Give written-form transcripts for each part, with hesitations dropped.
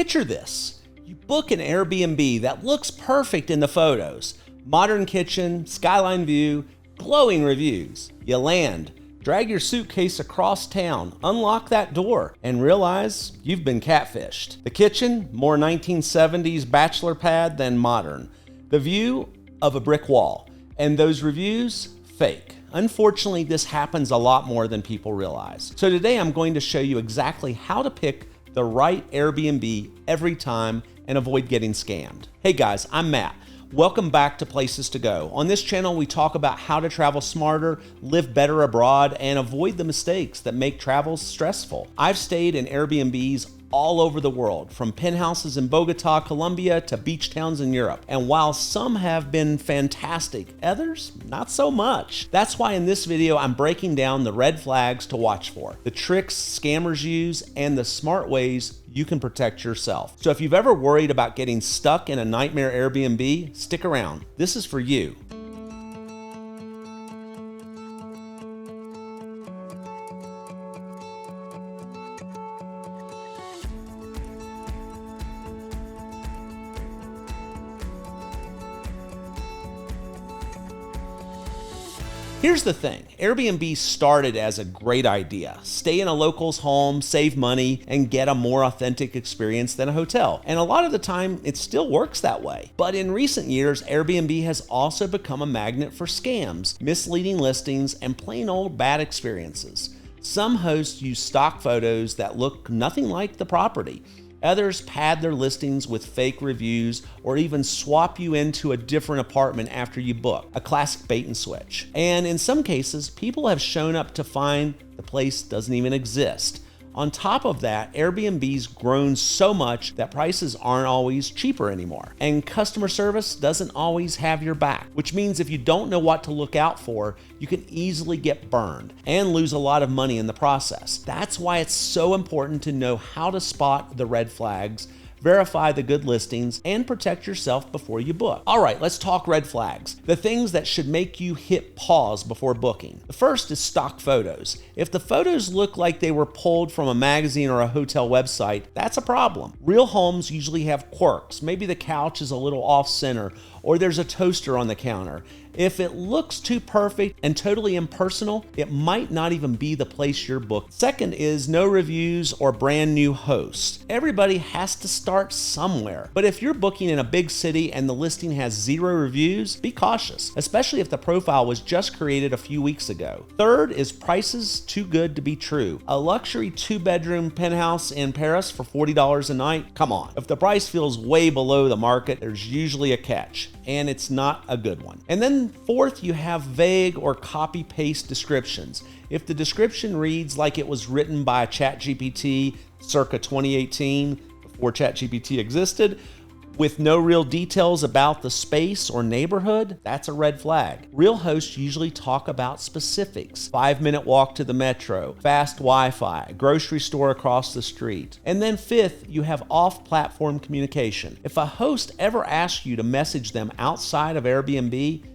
Picture this. You book an Airbnb that looks perfect in the photos. Modern kitchen, skyline view, glowing reviews. You land, drag your suitcase across town, unlock that door, and realize you've been catfished. The kitchen, more 1970s bachelor pad than modern. The view of a brick wall. And those reviews, fake. Unfortunately, this happens a lot more than people realize. So today I'm going to show you exactly how to pick the right Airbnb every time and avoid getting scammed. Hey guys, I'm Matt. Welcome back to Places to Go. On this channel, we talk about how to travel smarter, live better abroad, and avoid the mistakes that make travel stressful. I've stayed in Airbnbs all over the world, from penthouses in Bogota, Colombia, to beach towns in Europe. And while some have been fantastic, others, not so much. That's why in this video, I'm breaking down the red flags to watch for, the tricks scammers use, and the smart ways you can protect yourself. So if you've ever worried about getting stuck in a nightmare Airbnb, stick around. This is for you. Here's the thing, Airbnb started as a great idea. Stay in a local's home, save money, and get a more authentic experience than a hotel. And a lot of the time, it still works that way. But in recent years, Airbnb has also become a magnet for scams, misleading listings, and plain old bad experiences. Some hosts use stock photos that look nothing like the property. Others pad their listings with fake reviews or even swap you into a different apartment after you book, a classic bait and switch. And in some cases, people have shown up to find the place doesn't even exist. On top of that, Airbnb's grown so much that prices aren't always cheaper anymore. And customer service doesn't always have your back, which means if you don't know what to look out for, you can easily get burned and lose a lot of money in the process. That's why it's so important to know how to spot the red flags, verify the good listings, and protect yourself before you book. All right, let's talk red flags. The things that should make you hit pause before booking. The first is stock photos. If the photos look like they were pulled from a magazine or a hotel website, that's a problem. Real homes usually have quirks. Maybe the couch is a little off center, or there's a toaster on the counter. If it looks too perfect and totally impersonal, it might not even be the place you're booked. Second is no reviews or brand new hosts. Everybody has to start somewhere. But if you're booking in a big city and the listing has 0 reviews, be cautious, especially if the profile was just created a few weeks ago. Third is prices too good to be true. A luxury 2-bedroom penthouse in Paris for $40 a night? Come on. If the price feels way below the market, there's usually a catch, and it's not a good one. And then fourth, you have vague or copy-paste descriptions. If the description reads like it was written by ChatGPT circa 2018, before ChatGPT existed, with no real details about the space or neighborhood, that's a red flag. Real hosts usually talk about specifics: 5-minute walk to the metro, fast Wi-Fi, grocery store across the street. And then fifth, you have off-platform communication. If a host ever asks you to message them outside of Airbnb,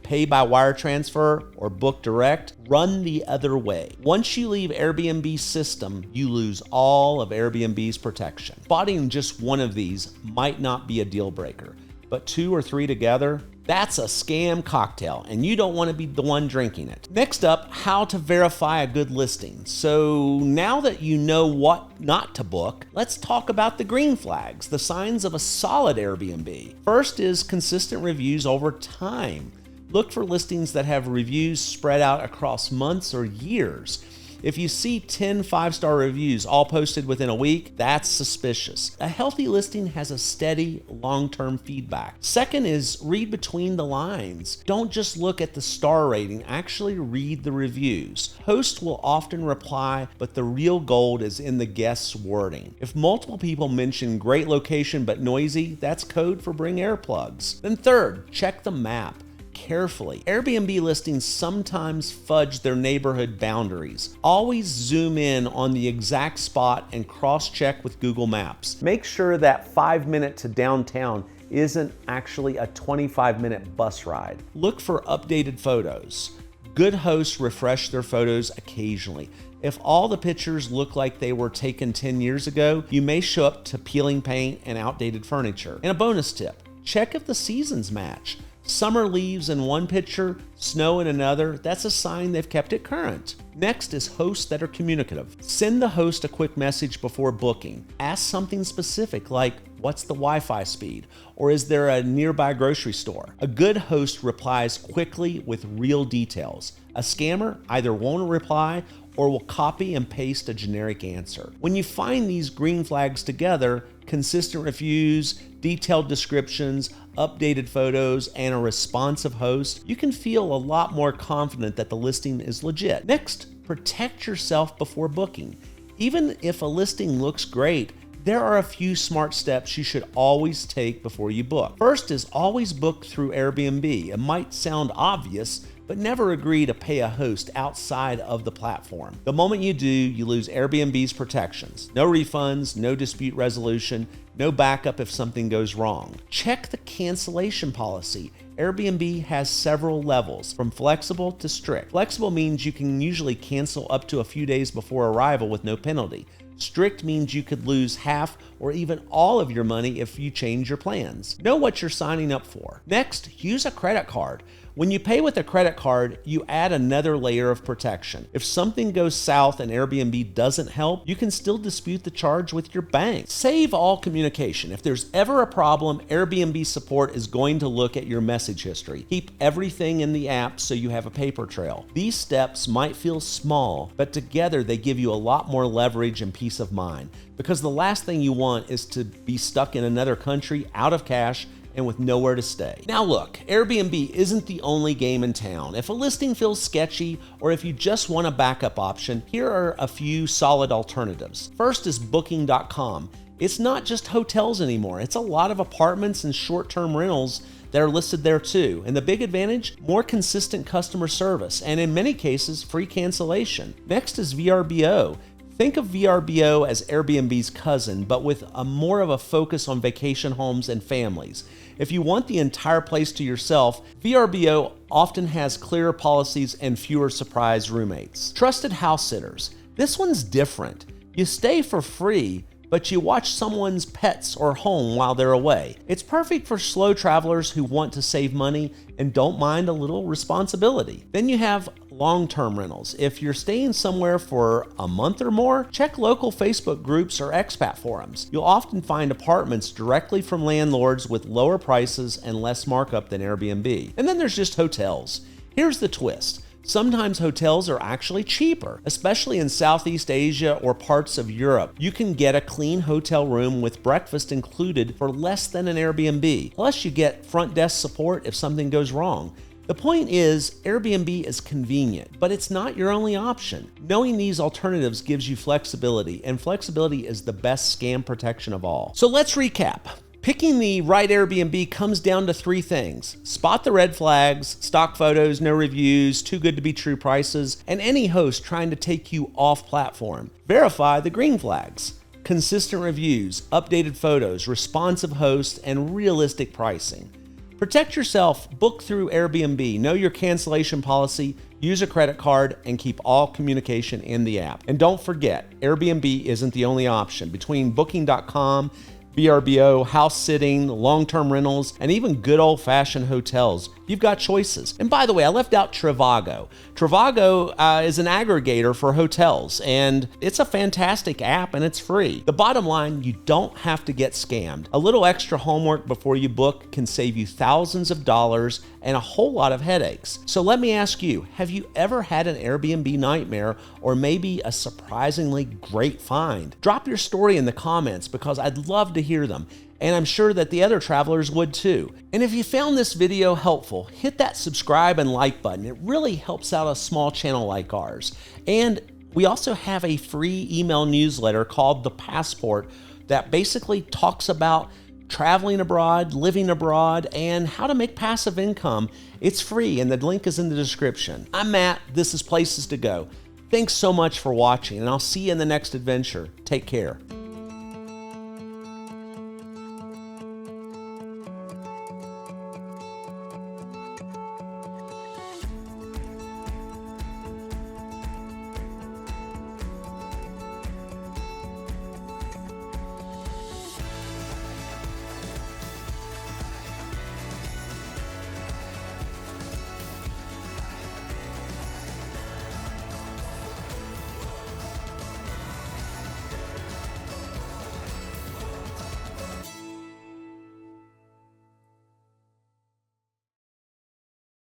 pay by wire transfer, or book direct, run the other way. Once you leave Airbnb's system, you lose all of Airbnb's protection. Spotting just one of these might not be a deal breaker, but 2 or 3 together, that's a scam cocktail, and you don't want to be the one drinking it. Next up, how to verify a good listing. So now that you know what not to book, let's talk about the green flags, the signs of a solid Airbnb. First is consistent reviews over time. Look for listings that have reviews spread out across months or years. If you see 10 5-star reviews all posted within a week, that's suspicious. A healthy listing has a steady, long-term feedback. Second is read between the lines. Don't just look at the star rating, actually read the reviews. Hosts will often reply, but the real gold is in the guest's wording. If multiple people mention great location but noisy, that's code for bring earplugs. Then third, check the map carefully. Airbnb listings sometimes fudge their neighborhood boundaries. Always zoom in on the exact spot and cross-check with Google Maps. Make sure that 5-minute to downtown isn't actually a 25-minute bus ride. Look for updated photos. Good hosts refresh their photos occasionally. If all the pictures look like they were taken 10 years ago, you may show up to peeling paint and outdated furniture. And a bonus tip, check if the seasons match. Summer leaves in one picture, snow in another, that's a sign they've kept it current. Next is hosts that are communicative. Send the host a quick message before booking. Ask something specific like, what's the Wi-Fi speed? Or is there a nearby grocery store? A good host replies quickly with real details. A scammer either won't reply or will copy and paste a generic answer. When you find these green flags together, consistent reviews, detailed descriptions, updated photos, and a responsive host, you can feel a lot more confident that the listing is legit. Next, protect yourself before booking. Even if a listing looks great, there are a few smart steps you should always take before you book. First is always book through Airbnb. It might sound obvious, but never agree to pay a host outside of the platform. The moment you do, you lose Airbnb's protections. No refunds, no dispute resolution, no backup if something goes wrong. Check the cancellation policy. Airbnb has several levels, from flexible to strict. Flexible means you can usually cancel up to a few days before arrival with no penalty. Strict means you could lose half or even all of your money if you change your plans. Know what you're signing up for. Next, use a credit card. When you pay with a credit card, you add another layer of protection. If something goes south and Airbnb doesn't help, you can still dispute the charge with your bank. Save all communication. If there's ever a problem, Airbnb support is going to look at your message history. Keep everything in the app so you have a paper trail. These steps might feel small, but together they give you a lot more leverage and peace of mind. Because the last thing you want is to be stuck in another country, out of cash, and with nowhere to stay. Now look, Airbnb isn't the only game in town. If a listing feels sketchy, or if you just want a backup option, here are a few solid alternatives. First is Booking.com. It's not just hotels anymore. It's a lot of apartments and short-term rentals that are listed there too. And the big advantage, more consistent customer service, and in many cases, free cancellation. Next is VRBO. Think of VRBO as Airbnb's cousin, but with more of a focus on vacation homes and families. If you want the entire place to yourself, VRBO often has clearer policies and fewer surprise roommates. Trusted house sitters. This one's different. You stay for free, but you watch someone's pets or home while they're away. It's perfect for slow travelers who want to save money and don't mind a little responsibility. Then you have long-term rentals. If you're staying somewhere for a month or more, check local Facebook groups or expat forums. You'll often find apartments directly from landlords with lower prices and less markup than Airbnb. And then there's just hotels. Here's the twist. Sometimes hotels are actually cheaper, especially in Southeast Asia or parts of Europe. You can get a clean hotel room with breakfast included for less than an Airbnb. Plus, you get front desk support if something goes wrong. The point is, Airbnb is convenient, but it's not your only option. Knowing these alternatives gives you flexibility, and flexibility is the best scam protection of all. So let's recap. Picking the right Airbnb comes down to three things. Spot the red flags, stock photos, no reviews, too good to be true prices, and any host trying to take you off platform. Verify the green flags. Consistent reviews, updated photos, responsive hosts, and realistic pricing. Protect yourself, book through Airbnb, know your cancellation policy, use a credit card, and keep all communication in the app. And don't forget, Airbnb isn't the only option. Between Booking.com, VRBO, house sitting, long-term rentals, and even good old-fashioned hotels, you've got choices. And by the way, I left out Trivago. Trivago is an aggregator for hotels, and it's a fantastic app and it's free. The bottom line, you don't have to get scammed. A little extra homework before you book can save you thousands of dollars and a whole lot of headaches. So let me ask you, have you ever had an Airbnb nightmare or maybe a surprisingly great find? Drop your story in the comments because I'd love to hear them. And I'm sure that the other travelers would too. And if you found this video helpful, hit that subscribe and like button. It really helps out a small channel like ours. And we also have a free email newsletter called The Passport that basically talks about traveling abroad, living abroad, and how to make passive income. It's free and the link is in the description. I'm Matt, this is Places to Go. Thanks so much for watching and I'll see you in the next adventure. Take care.